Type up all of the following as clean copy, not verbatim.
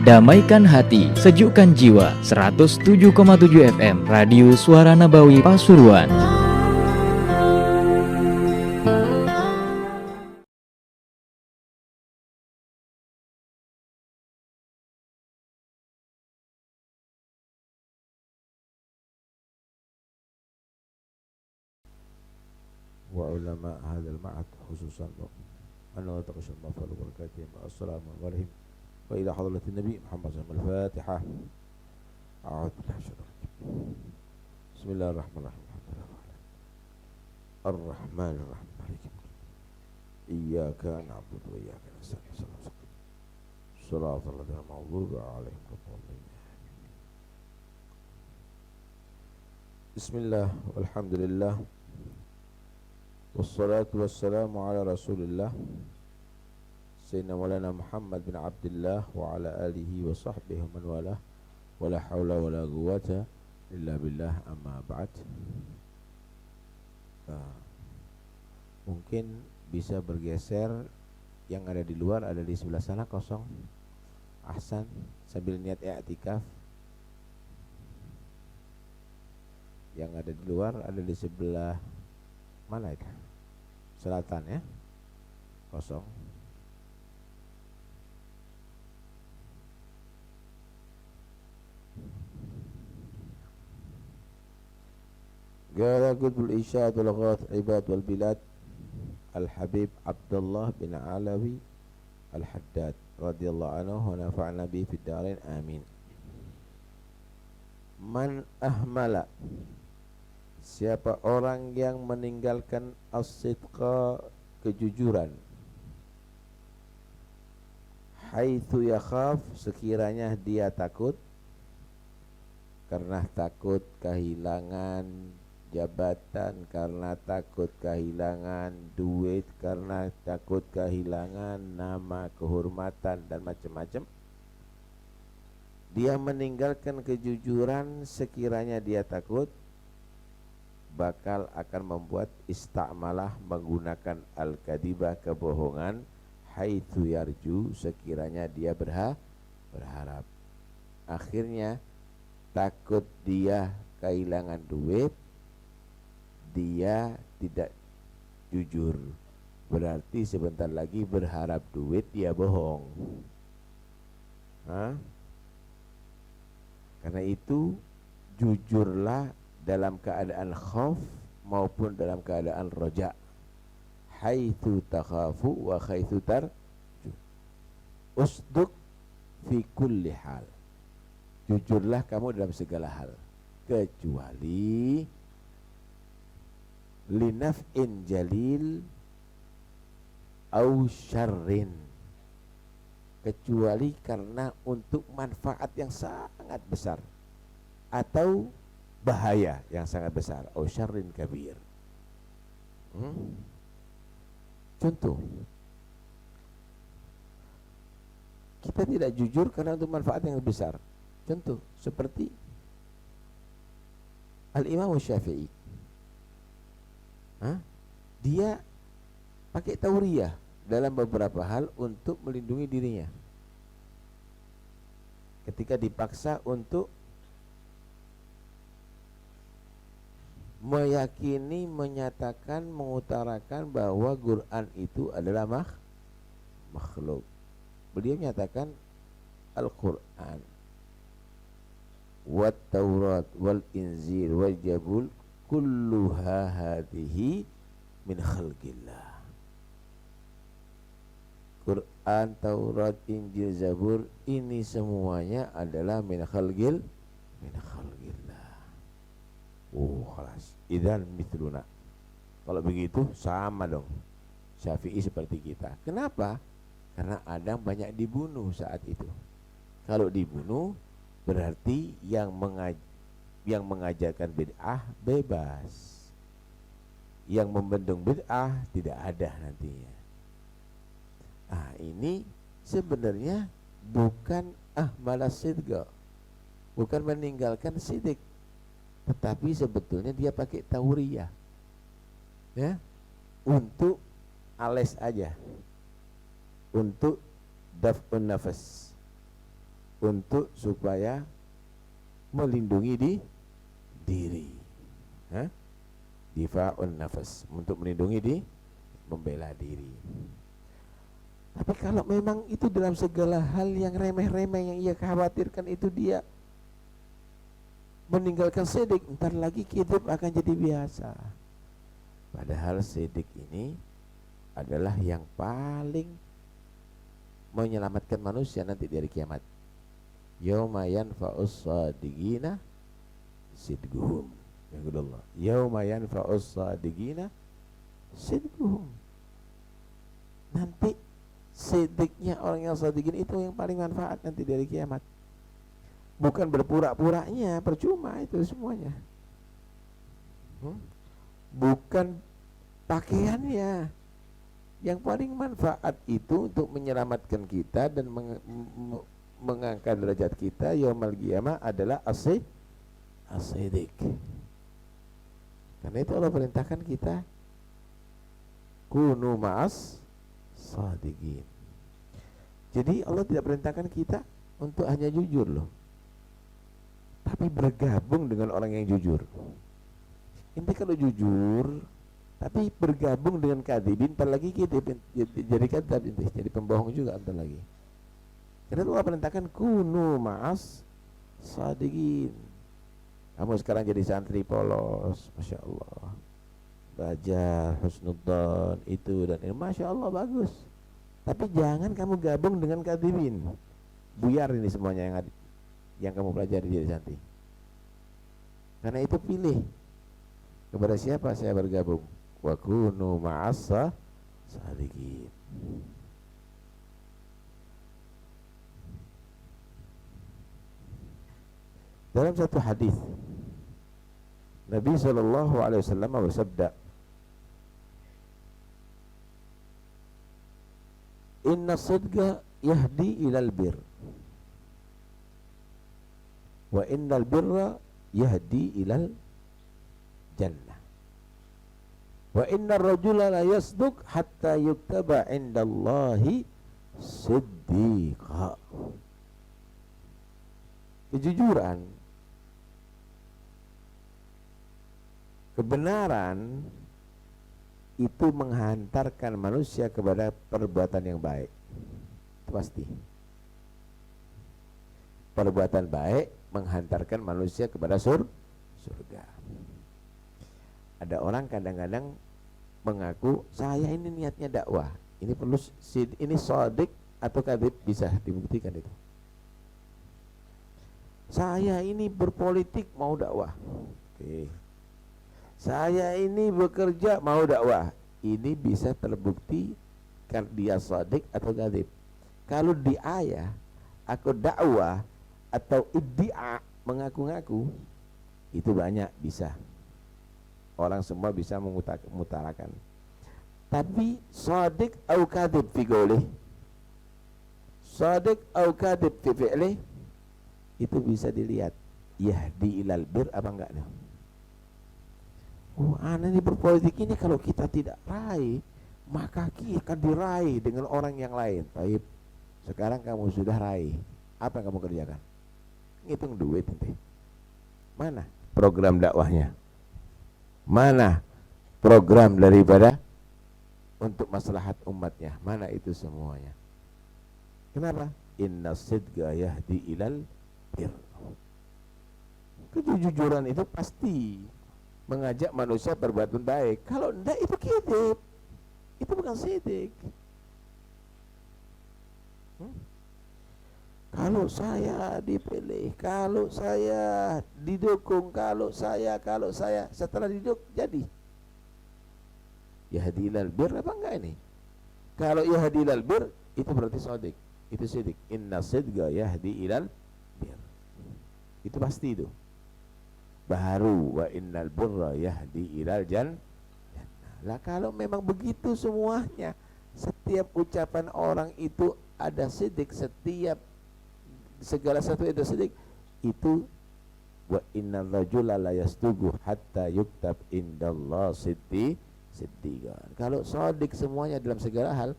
Damaikan hati, sejukkan jiwa. 107,7 FM Radio Suara Nabawi Pasuruan. Wa ulama hadzal ma'had khususan ana taqashal mafal barakatuh. Assalamu alaikum wa ila hadratin nabi Muhammad sallallahu alaihi wasallam. Al-Fatihah. A'udzu billahi minasyaitonir rajim. Bismillahirrahmanirrahim. Ar-Rahmanir Rahim. Maliki Iyyaka na'budu wa iyyaka nasta'in. Shiratal ladzina an'amta 'alaihim ghairil Bismillah walhamdulillah. Wassalatu wassalamu ala rasulillah Sayyidina Maulana Muhammad bin Abdullah wa ala alihi wa sahbihi man wala wala hawla wala quwwata illa billah, amma ba'd. Mungkin bisa bergeser, yang ada di luar ada di sebelah sana kosong. Ahsan, sambil niat i'tikaf. Yang ada di luar ada di sebelah mana itu? Selatan ya, kosong. Qala qutbul isyad wal ghath ibad wal bilad Al-Habib Abdullah bin Alawi Al-Haddad radhiyallahu anhu wa nafa'ana bihi fid darain amin. Man ahmala, siapa orang yang meninggalkan as-sidqa, kejujuran, haitsu yakhaf, sekiranya dia takut, karena takut kehilangan jabatan, karena takut kehilangan duit, karena takut kehilangan nama, kehormatan dan macam-macam. Dia meninggalkan kejujuran sekiranya dia takut, bakal akan membuat istakmalah, menggunakan al-kadibah, kebohongan, haitsu yarju, sekiranya dia berharap. Akhirnya takut dia kehilangan duit, dia tidak jujur, berarti sebentar lagi berharap duit dia bohong. Karena itu jujurlah dalam keadaan khauf maupun dalam keadaan roja. Haitsu takhafu wa haitsu tarju. Usduq fi kulli hal. Jujurlah kamu dalam segala hal, kecuali linaf'in jalil au syarrin, kecuali karena untuk manfaat yang sangat besar atau bahaya yang sangat besar, au syarrin kabir. Contoh, kita tidak jujur karena untuk manfaat yang besar. Contoh seperti Al-Imam Syafi'i, dia pakai tauriyah dalam beberapa hal untuk melindungi dirinya. Ketika dipaksa untuk meyakini, menyatakan, mengutarakan bahwa Quran itu adalah makhluk, beliau menyatakan Al-Quran, wat Taurat, wal Injil, wal Jabul, kulluha hadhihi min khalqillah. Quran, Taurat, Injil, Zabur, ini semuanya adalah min khalqillah. Khalas. Idzan mithluna. Kalau begitu sama dong, Syafi'i seperti kita. Kenapa? Karena Adam banyak dibunuh saat itu. Kalau dibunuh berarti yang mengajarkan bid'ah bebas, yang membendung bid'ah tidak ada nantinya. Ini sebenarnya bukan ahmalas sidqa, bukan meninggalkan sidik, tetapi sebetulnya dia pakai tauriyah, ya, untuk ales aja, untuk daf'un nafas, untuk supaya melindungi diri. Difa'un nafas, untuk melindungi membela diri. Tapi kalau memang itu dalam segala hal yang remeh-remeh yang ia khawatirkan itu dia meninggalkan sidik, ntar lagi kidib akan jadi biasa. Padahal sidik ini adalah yang paling menyelamatkan manusia nanti di hari kiamat. Yauma yanfa'us shadiqina sidquhum. Yaqulullah, yauma yanfa'us shadiqina sidquhum. Nanti sidiknya orang yang shadiqin itu yang paling manfaat nanti di hari kiamat. Bukan berpura-puranya, percuma itu semuanya. Bukan pakaiannya. Yang paling manfaat itu untuk menyelamatkan kita dan mengangkat derajat kita yaumul qiyamah adalah as-sidq. Karena itu Allah perintahkan kita kunu ma'as shadiqin. Jadi Allah tidak perintahkan kita untuk hanya jujur loh, tapi bergabung dengan orang yang jujur. Inti kalau jujur tapi bergabung dengan kadibin, ntar lagi kita jadi kadab, jadi pembohong juga ntar lagi. Karena Allah perintahkan kunu ma'as shadiqin. Kamu sekarang jadi santri polos, Masya Allah, belajar husnudzon itu dan ini, Masya Allah bagus. Tapi jangan kamu gabung dengan kadibin. Buyar ini semuanya yang kamu pelajari jadi santri. Karena itu pilih kepada siapa saya bergabung. Wa kunu ma'as shadiqin. Dalam satu hadis Nabi SAW bersabda, inna sidqa yahdi ilal bir wa innal birra yahdi ilal jannah wa innar rajula la yasduq hatta yuktaba indallahi siddiqa. Kejujuran, kebenaran itu menghantarkan manusia kepada perbuatan yang baik. Itu pasti. Perbuatan baik menghantarkan manusia kepada surga. Ada orang kadang-kadang mengaku saya ini niatnya dakwah. Ini perlu ini shadiq atau kadzib, bisa dibuktikan itu. Saya ini berpolitik mau dakwah. Oke. Saya ini bekerja mau dakwah. Ini bisa terbukti kan dia shadiq atau kadzib. Kalau di ayah aku dakwah atau iddia, mengaku-ngaku, itu banyak bisa. Orang semua bisa mengutarakan. Tapi shadiq au kadzib fi qoulih, shadiq au kadzib fi fi'lih, itu bisa dilihat yahdi ilal bir apa enggak nih. Oh, anak ini berpolitik ini kalau kita tidak raih, maka kita akan diraih dengan orang yang lain. Baik, sekarang kamu sudah raih, apa yang kamu kerjakan? Ngitung duit nanti. Mana program dakwahnya? Mana program daripada untuk maslahat umatnya? Mana itu semuanya? Kenapa? Inna sidqa yahdi ilal bir. Kejujuran itu pasti mengajak manusia berbuat baik. Kalau enggak itu kidib, itu bukan sidik. Kalau saya dipilih, kalau saya didukung, kalau saya setelah didukung jadi yahdi ilal bir apa enggak ini? Kalau yahdi ilal bir itu berarti shadiq, itu sidik. Inna sidqa yahdi ilal bir, itu pasti itu. Baru wa innal birra yahdi ilal jannah. Lah kalau memang begitu semuanya, setiap ucapan orang itu ada sidik, setiap segala satu itu sidik, itu wa innal rajula la yastugu hatta yuktab indallah siddiqan. Kalau shadiq semuanya dalam segala hal,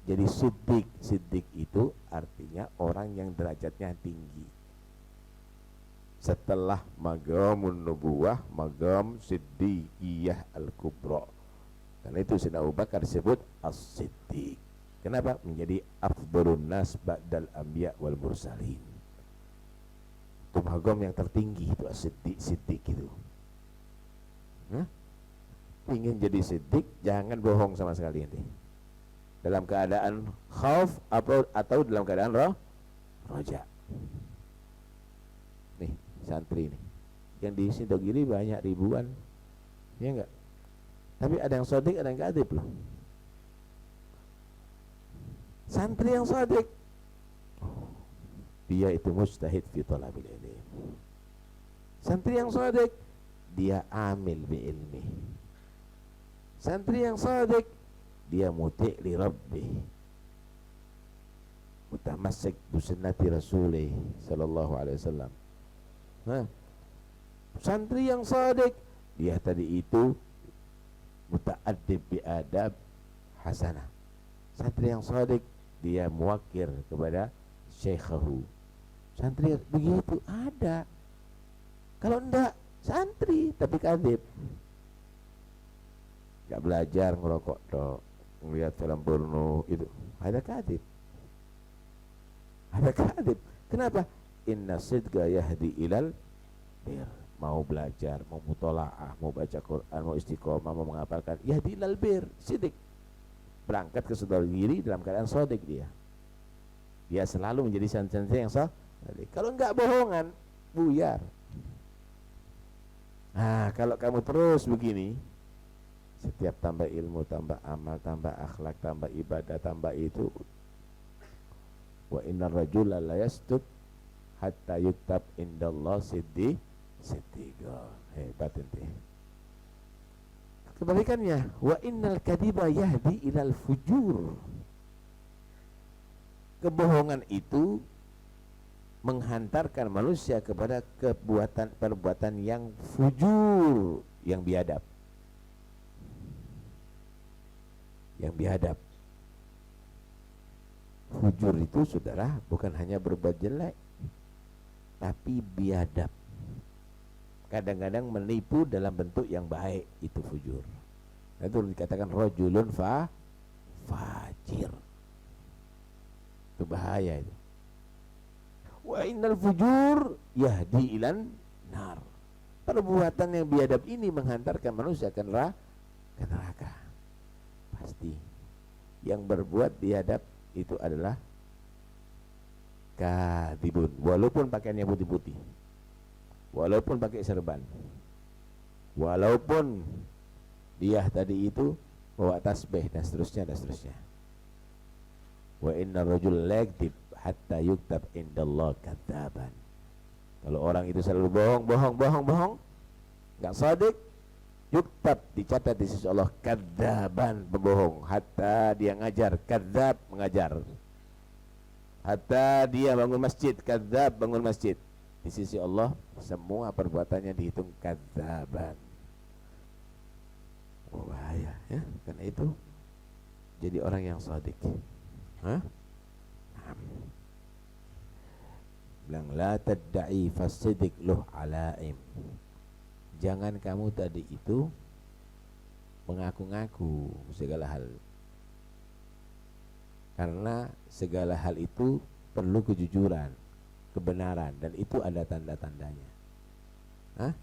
jadi siddiq. Siddiq itu artinya orang yang derajatnya tinggi. Setelah maqamun nubuwah, maqam siddiqiyah al-kubra. Karena itu Sayyidina Abu Bakar disebut as-siddiq. Kenapa? Menjadi afdhalun nas ba'dal anbiya wal mursalin. Itu maqam yang tertinggi itu as-siddiq. Siddiq itu. Ingin jadi siddiq, jangan bohong sama sekali nanti. Dalam keadaan khauf atau dalam keadaan roja. Nih santri nih, yang di Sidogiri banyak ribuan, ya enggak? Tapi ada yang sodik, ada yang kadib loh. Santri yang sodik, dia itu mujtahid fi talabil ilm. Santri yang sodik, dia amil bi ilmi. Santri yang sodik, dia muti' li rabbih, mutamassik bi sunnati rasulih sallallahu alaihi wasallam. Santri yang sodik, dia tadi itu muta'addib bi adab hasanah. Santri yang sodik, dia muwakir kepada syekhahu. Santri begitu ada. Kalau enggak, santri tapi kadib, gak belajar, ngerokok dok, ngeliat film porno, itu ada kadib. Ada kadib. Kenapa? Inna sidqa yahdi ilal bir. Mau belajar, mau mutolaah, mau baca Quran, mau istiqomah, mau menghafalkan, yahdi ilal bir, sidik. Berangkat ke Sidogiri dalam keadaan sodik dia. Dia selalu menjadi santri yang sodik. Kalau enggak bohongan, buyar. Nah, kalau kamu terus begini, setiap tambah ilmu, tambah amal, tambah akhlak, tambah ibadah, tambah itu, wa innar rajula la yasduk hatta yuktab indallah siddiqa. Hebat ente. Kebalikannya, wa innal kadiba yahdi ilal fujur. Kebohongan itu menghantarkan manusia kepada perbuatan yang fujur, yang biadab. Yang biadab. Fujur itu saudara bukan hanya berbuat jelek, tapi biadab. Kadang-kadang menipu dalam bentuk yang baik, itu fujur. Itu dikatakan rajulun fajir. Itu bahaya itu. Wa innal fujur yahdi ilan nar. Perbuatan yang biadab ini menghantarkan manusia ke neraka. Pasti. Yang berbuat biadab itu adalah kadibun, walaupun pakaiannya putih-putih, walaupun pakai serban, walaupun dia tadi itu bawa tasbih dan seterusnya dan seterusnya. Wa inna rajul lagdib hatta yuktab indallah kadzaban. Kalau orang itu selalu bohong, enggak shadiq, yuktab, dicatat di sisi Allah kadzaban, pembohong, hatta dia ngajar, kadzab, mengajar. Hatta dia bangun masjid, kadzab, bangun masjid. Di sisi Allah semua perbuatannya dihitung kadzaban. Oh, bahaya ya. Karena itu jadi orang yang shadiq. Bilang la tadda'i fasidik luh alaim. Jangan kamu tadi itu mengaku-ngaku segala hal, karena segala hal itu perlu kejujuran, kebenaran, dan itu ada tanda-tandanya.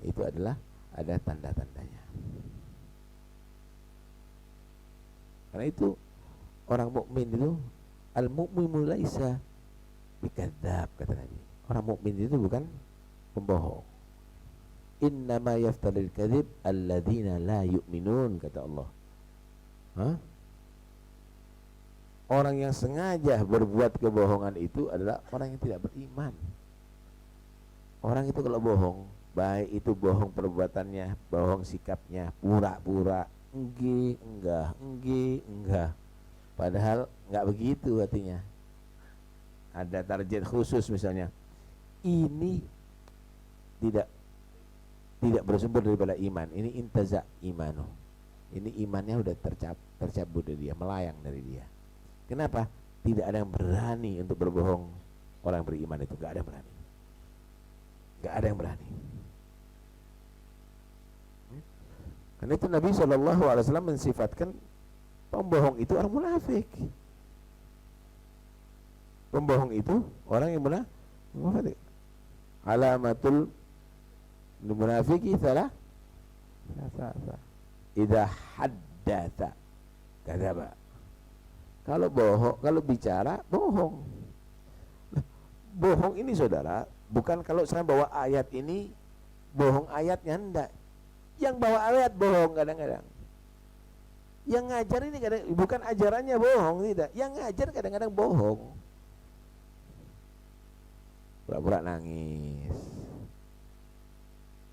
Itu adalah ada tanda-tandanya. Karena itu orang mukmin itu al-mu'minu laisa bikadzab, kata Nabi. Orang mukmin itu bukan pembohong. Innama yaftaril kadzib alladzina la yu'minun, kata Allah. Orang yang sengaja berbuat kebohongan itu adalah orang yang tidak beriman. Orang itu kalau bohong, baik itu bohong perbuatannya, bohong sikapnya, pura-pura, enggak. Padahal enggak begitu artinya. Ada target khusus misalnya. Ini tidak bersumber daripada iman. Ini intaza imanu. Ini imannya udah tercabut dari dia, melayang dari dia. Kenapa? Tidak ada yang berani untuk berbohong. Orang yang beriman itu gak ada yang berani. Gak ada yang berani. Karena itu Nabi SAW mensifatkan pembohong itu orang munafik. Pembohong itu orang yang munafik. Alamatul munafiki salah. Idza haddatsa kadzaba. Kalau bohong, kalau bicara bohong. Bohong ini saudara, bukan kalau saya bawa ayat ini bohong ayatnya, enggak. Yang bawa ayat bohong kadang-kadang. Yang ngajar ini kadang bukan ajarannya bohong, tidak. Yang ngajar kadang-kadang bohong. Pura-pura nangis.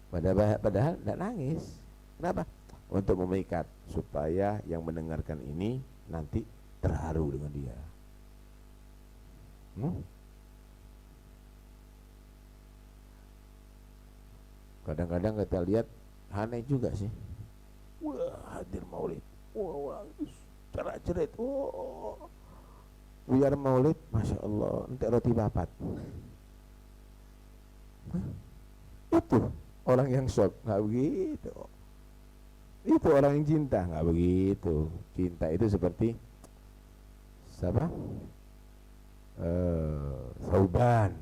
Padahal tidak nangis. Kenapa? Untuk memikat supaya yang mendengarkan ini nanti terharu dengan dia. Kadang-kadang kita lihat aneh juga sih. Wah, hadir maulid. Wah, cara cerit. Wah, biar maulid, masya Allah, entek roti bapat. Itu orang yang shock, nggak begitu. Itu orang yang cinta, nggak begitu. Cinta itu seperti siapa? Sauban,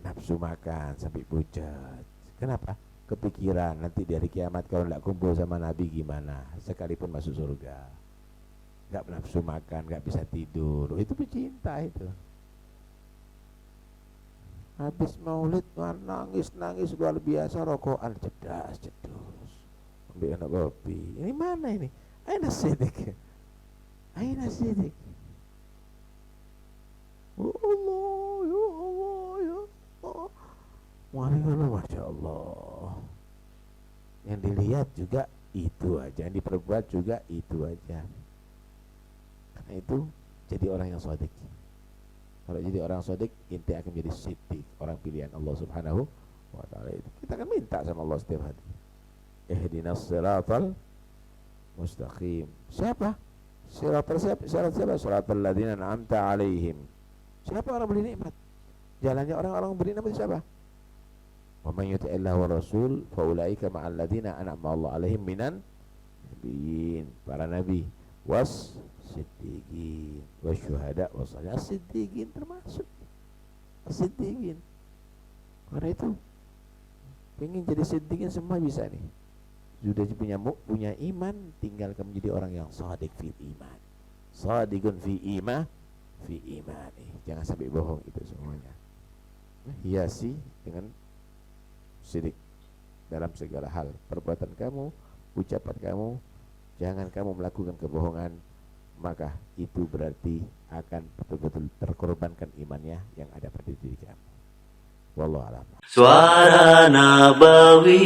nafsu makan sampai pucat. Kenapa? Kepikiran nanti di hari kiamat kalau nggak kumpul sama Nabi gimana? Sekalipun masuk surga, nggak nafsu makan, nggak bisa tidur. Itu pecinta itu. Habis maulid nangis luar biasa, rokokan cedas cedus, ambil anak kopi. Ini mana ini? Aina sidik, aina sidik. Allah, ya Allah, ya Allah. Masya Allah. Yang dilihat juga itu aja, yang diperbuat juga itu aja. Karena itu jadi orang yang shadiq. Kalau jadi orang shadiq, inti akan menjadi siddiq, orang pilihan Allah Subhanahu wa ta'ala itu. Kita akan minta sama Allah setiap hari. Ihdinas siratal mustaqim. Siapa? Siratal siapa? Siratal ladzina an'amta alaihim. Siapa orang beri nikmat? Jalannya orang-orang beri nikmat siapa? Wa man yuti'illah wa rasul fa ulaika ma'al ladzina an'ama Allah alaihim minan nabiyyin, para nabi, was siddiqin, wasyuhada, wasalih. As-siddiqin termasuk as-siddiqin. Karena itu pengen jadi siddiqin semua bisa nih. Sudah punya iman, tinggal kamu jadi orang yang shadiq fil iman. Shadiqun fi imani. Jangan sampai bohong itu semuanya. Hiasi dengan syirik dalam segala hal. Perbuatan kamu, ucapan kamu, jangan kamu melakukan kebohongan, maka itu berarti akan betul-betul terkorbankan imannya yang ada pada diri kamu. Wallahu a'lam. Suara Nabawi.